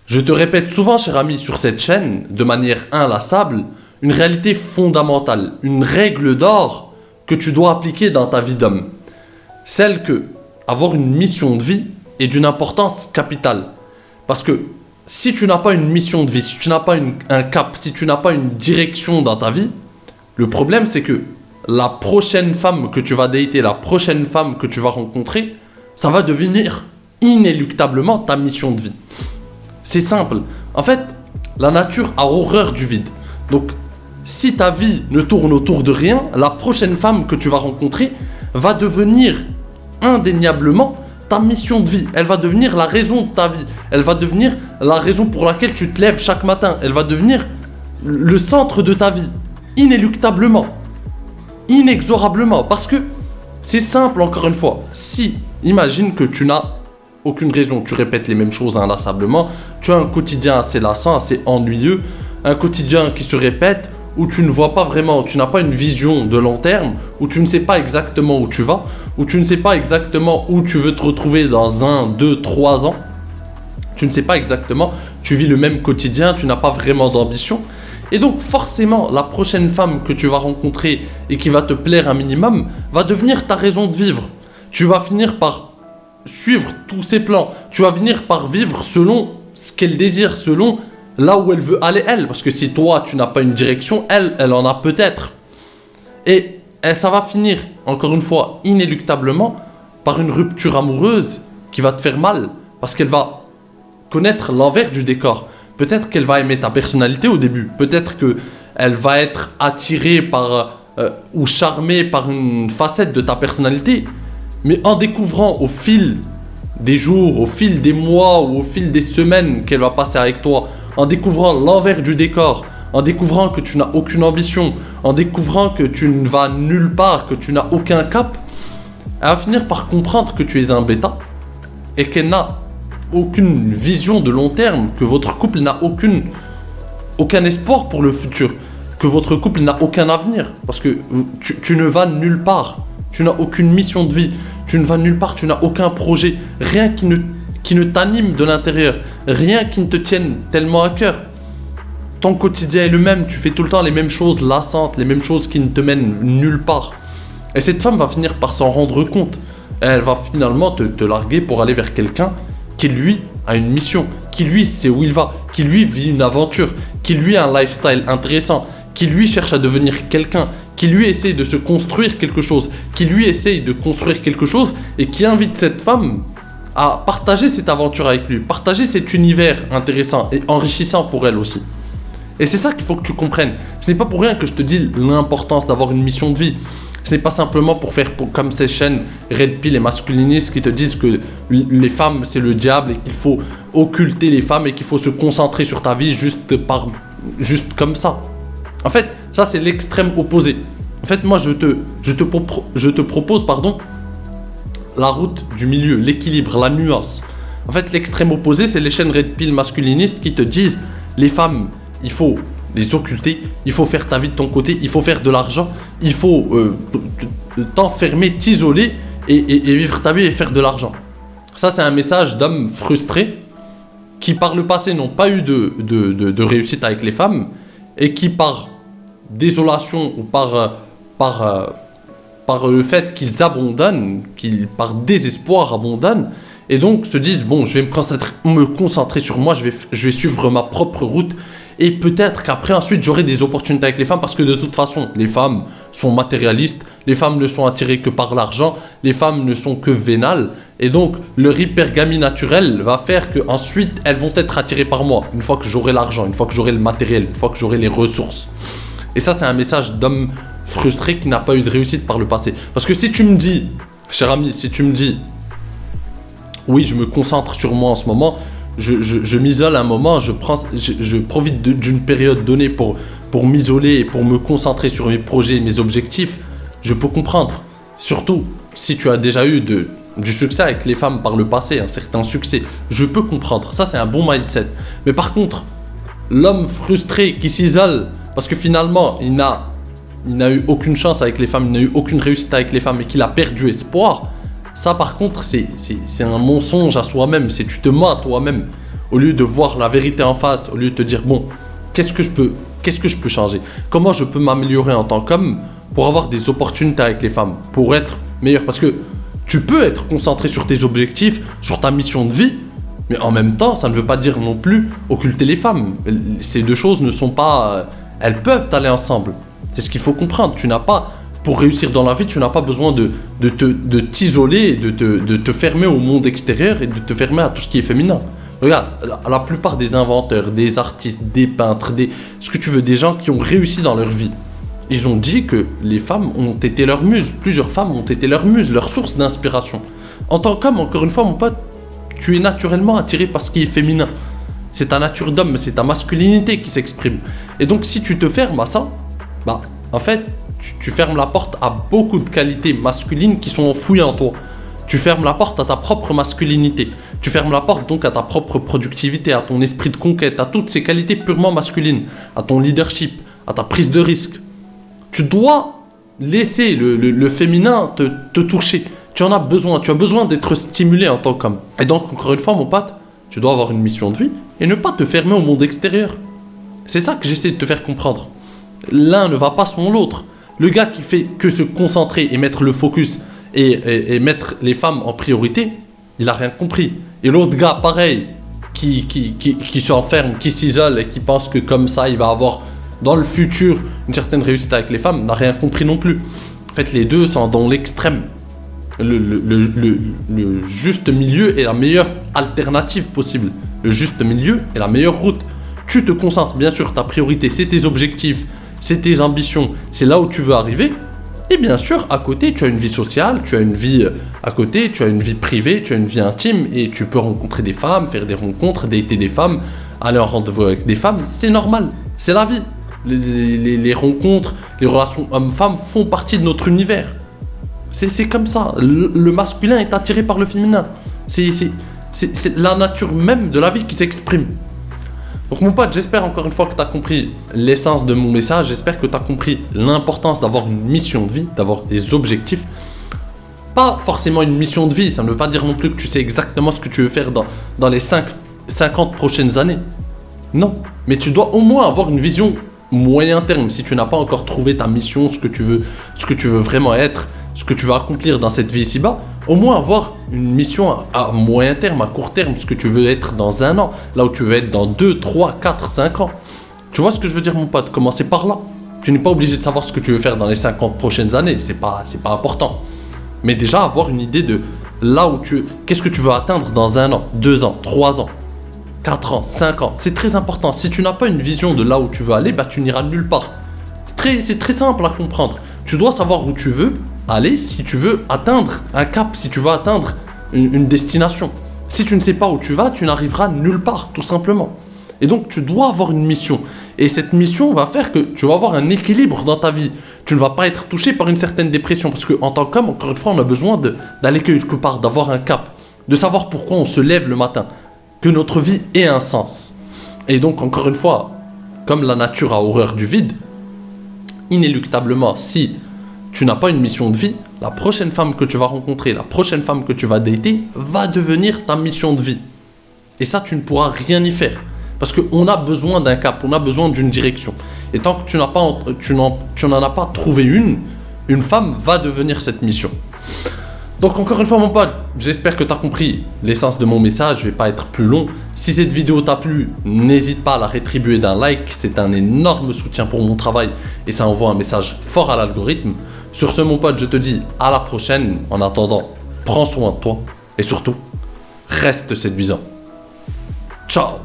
Je te répète souvent, cher ami, sur cette chaîne, de manière inlassable, une réalité fondamentale, une règle d'or que tu dois appliquer dans ta vie d'homme. Celle que avoir une mission de vie est d'une importance capitale. Parce que si tu n'as pas une mission de vie, si tu n'as pas un cap, si tu n'as pas une direction dans ta vie, le problème c'est que la prochaine femme que tu vas dater, la prochaine femme que tu vas rencontrer, ça va devenir inéluctablement ta mission de vie. C'est simple. En fait, la nature a horreur du vide. Donc, si ta vie ne tourne autour de rien, la prochaine femme que tu vas rencontrer va devenir indéniablement ta mission de vie. Elle va devenir la raison de ta vie. Elle va devenir la raison pour laquelle tu te lèves chaque matin. Elle va devenir le centre de ta vie. Inéluctablement. Inexorablement. Parce que c'est simple, encore une fois. Si, imagine que tu n'as aucune raison, tu répètes les mêmes choses inlassablement, tu as un quotidien assez lassant, assez ennuyeux, un quotidien qui se répète, où tu ne vois pas vraiment, tu n'as pas une vision de long terme, où tu ne sais pas exactement où tu vas, où tu ne sais pas exactement où tu veux te retrouver dans 1, 2, 3 ans, tu ne sais pas exactement, tu vis le même quotidien, tu n'as pas vraiment d'ambition, et donc forcément, la prochaine femme que tu vas rencontrer et qui va te plaire un minimum, va devenir ta raison de vivre. Tu vas finir par suivre tous ses plans, tu vas finir par vivre selon ce qu'elle désire, selon là où elle veut aller elle, parce que si toi tu n'as pas une direction, elle en a peut-être. Et ça va finir, encore une fois, inéluctablement, par une rupture amoureuse qui va te faire mal, parce qu'elle va connaître l'envers du décor. Peut-être qu'elle va aimer ta personnalité au début, peut-être qu'elle va être attirée par, ou charmée par une facette de ta personnalité, mais en découvrant au fil des jours, au fil des mois ou au fil des semaines qu'elle va passer avec toi, en découvrant l'envers du décor, en découvrant que tu n'as aucune ambition, en découvrant que tu ne vas nulle part, que tu n'as aucun cap, elle va finir par comprendre que tu es un bêta et qu'elle n'a aucune vision de long terme, que votre couple n'a aucun espoir pour le futur, que votre couple n'a aucun avenir, parce que tu ne vas nulle part, tu n'as aucune mission de vie, tu ne vas nulle part, tu n'as aucun projet, rien qui ne t'anime de l'intérieur, rien qui ne te tienne tellement à cœur. Ton quotidien est le même, tu fais tout le temps les mêmes choses lassantes, les mêmes choses qui ne te mènent nulle part. Et cette femme va finir par s'en rendre compte. Elle va finalement te larguer pour aller vers quelqu'un qui lui a une mission, qui lui sait où il va, qui lui vit une aventure, qui lui a un lifestyle intéressant, qui lui cherche à devenir quelqu'un, qui lui essaye de se construire quelque chose, qui lui essaye de construire quelque chose et qui invite cette femme à partager cette aventure avec lui, partager cet univers intéressant et enrichissant pour elle aussi. Et c'est ça qu'il faut que tu comprennes. Ce n'est pas pour rien que je te dis l'importance d'avoir une mission de vie. Ce n'est pas simplement pour faire comme ces chaînes Red Pill et masculinistes qui te disent que les femmes c'est le diable et qu'il faut occulter les femmes et qu'il faut se concentrer sur ta vie juste comme ça. En fait, ça c'est l'extrême opposé. En fait, moi je te propose la route du milieu, l'équilibre, la nuance. En fait, l'extrême opposé, c'est les chaînes Red Pill masculinistes qui te disent les femmes, il faut les occulter, il faut faire ta vie de ton côté, il faut faire de l'argent, il faut t'enfermer, t'isoler et vivre ta vie et faire de l'argent. Ça, c'est un message d'hommes frustrés qui, par le passé, n'ont pas eu de réussite avec les femmes et qui, par désolation ou par le fait qu'ils abandonnent, qu'ils par désespoir abandonnent, et donc se disent bon, je vais me concentrer sur moi, je vais suivre ma propre route, et peut-être qu'après ensuite j'aurai des opportunités avec les femmes, parce que de toute façon les femmes sont matérialistes, les femmes ne sont attirées que par l'argent, les femmes ne sont que vénales, et donc leur hypergamie naturelle va faire que ensuite elles vont être attirées par moi, une fois que j'aurai l'argent, une fois que j'aurai le matériel, une fois que j'aurai les ressources. Et ça, c'est un message d'homme frustré qui n'a pas eu de réussite par le passé. Parce que si tu me dis, cher ami, si tu me dis oui, je me concentre sur moi en ce moment, je m'isole un moment, je profite d'une période donnée pour m'isoler et pour me concentrer sur mes projets et mes objectifs, je peux comprendre. Surtout si tu as déjà eu du succès avec les femmes par le passé, un certain succès, je peux comprendre. Ça, c'est un bon mindset. Mais par contre, l'homme frustré qui s'isole parce que finalement, il n'a eu aucune chance avec les femmes, il n'a eu aucune réussite avec les femmes et qu'il a perdu espoir, ça par contre, c'est un mensonge à soi-même, tu te mens à toi-même. au lieu de voir la vérité en face, au lieu de te dire, bon, qu'est-ce que je peux changer? Comment je peux m'améliorer en tant qu'homme pour avoir des opportunités avec les femmes, pour être meilleur? Parce que tu peux être concentré sur tes objectifs, sur ta mission de vie, mais en même temps, ça ne veut pas dire non plus occulter les femmes. Ces deux choses ne sont pas... elles peuvent aller ensemble. C'est ce qu'il faut comprendre. Tu n'as pas... Pour réussir dans la vie, tu n'as pas besoin de t'isoler, de te fermer au monde extérieur et de te fermer à tout ce qui est féminin. Regarde, la plupart des inventeurs, des artistes, des peintres, ce que tu veux, des gens qui ont réussi dans leur vie, ils ont dit que les femmes ont été leurs muses. Plusieurs femmes ont été leurs muses, leur source d'inspiration. En tant qu'homme, encore une fois, mon pote, tu es naturellement attiré par ce qui est féminin. C'est ta nature d'homme, c'est ta masculinité qui s'exprime. Et donc, si tu te fermes à ça, bah, en fait, tu fermes la porte à beaucoup de qualités masculines qui sont enfouies en toi. Tu fermes la porte à ta propre masculinité. Tu fermes la porte donc à ta propre productivité, à ton esprit de conquête, à toutes ces qualités purement masculines, à ton leadership, à ta prise de risque. Tu dois laisser le féminin te toucher. Tu en as besoin, tu as besoin d'être stimulé en tant qu'homme. Et donc, encore une fois, mon pote, tu dois avoir une mission de vie et ne pas te fermer au monde extérieur. C'est ça que j'essaie de te faire comprendre. L'un ne va pas sans l'autre. Le gars qui fait que se concentrer et mettre le focus et mettre les femmes en priorité, il a rien compris. Et l'autre gars, pareil, qui s'enferme, qui s'isole et qui pense que comme ça, il va avoir dans le futur une certaine réussite avec les femmes, n'a rien compris non plus. En fait, les deux sont dans l'extrême. Le juste milieu est la meilleure alternative possible. Le juste milieu est la meilleure route. Tu te concentres, bien sûr, ta priorité, c'est tes objectifs, c'est tes ambitions, c'est là où tu veux arriver. Et bien sûr, à côté, tu as une vie sociale, tu as une vie à côté, tu as une vie privée, tu as une vie intime et tu peux rencontrer des femmes, faire des rencontres, dater des femmes, aller en rendez-vous avec des femmes, c'est normal, c'est la vie. Les rencontres, les relations hommes-femmes font partie de notre univers. C'est comme ça, le masculin est attiré par le féminin. C'est la nature même de la vie qui s'exprime. Donc mon pote, j'espère encore une fois que tu as compris l'essence de mon message, j'espère que tu as compris l'importance d'avoir une mission de vie, d'avoir des objectifs. Pas forcément une mission de vie, ça ne veut pas dire non plus que tu sais exactement ce que tu veux faire dans les 50 prochaines années. Non, mais tu dois au moins avoir une vision moyen terme, si tu n'as pas encore trouvé ta mission, ce que tu veux vraiment être, ce que tu veux accomplir dans cette vie ici-bas, au moins avoir une mission à moyen terme, à court terme, ce que tu veux être dans 1 an, là où tu veux être dans 2, 3, 4, 5 ans. Tu vois ce que je veux dire, mon pote? Commencer par là. Tu n'es pas obligé de savoir ce que tu veux faire dans les 50 prochaines années, c'est pas important. Mais déjà avoir une idée de là où qu'est-ce que tu veux atteindre dans 1 an, 2 ans, 3 ans, 4 ans, 5 ans. C'est très important. Si tu n'as pas une vision de là où tu veux aller, bah tu n'iras nulle part. C'est très simple à comprendre. Tu dois savoir où tu veux aller si tu veux atteindre un cap, si tu veux atteindre une destination. Si tu ne sais pas où tu vas, tu n'arriveras nulle part, tout simplement. Et donc, tu dois avoir une mission. Et cette mission va faire que tu vas avoir un équilibre dans ta vie. Tu ne vas pas être touché par une certaine dépression. Parce qu'en tant qu'homme, encore une fois, on a besoin d'aller quelque part, d'avoir un cap, de savoir pourquoi on se lève le matin, que notre vie ait un sens. Et donc, encore une fois, comme la nature a horreur du vide, inéluctablement, si tu n'as pas une mission de vie, la prochaine femme que tu vas rencontrer, la prochaine femme que tu vas dater, va devenir ta mission de vie. Et ça, tu ne pourras rien y faire. Parce qu'on a besoin d'un cap, on a besoin d'une direction. Et tant que tu n'en as pas trouvé une femme va devenir cette mission. Donc encore une fois mon pote, j'espère que tu as compris l'essence de mon message, je ne vais pas être plus long. Si cette vidéo t'a plu, n'hésite pas à la rétribuer d'un like, c'est un énorme soutien pour mon travail et ça envoie un message fort à l'algorithme. Sur ce mon pote, je te dis à la prochaine. En attendant, prends soin de toi et surtout, reste séduisant. Ciao.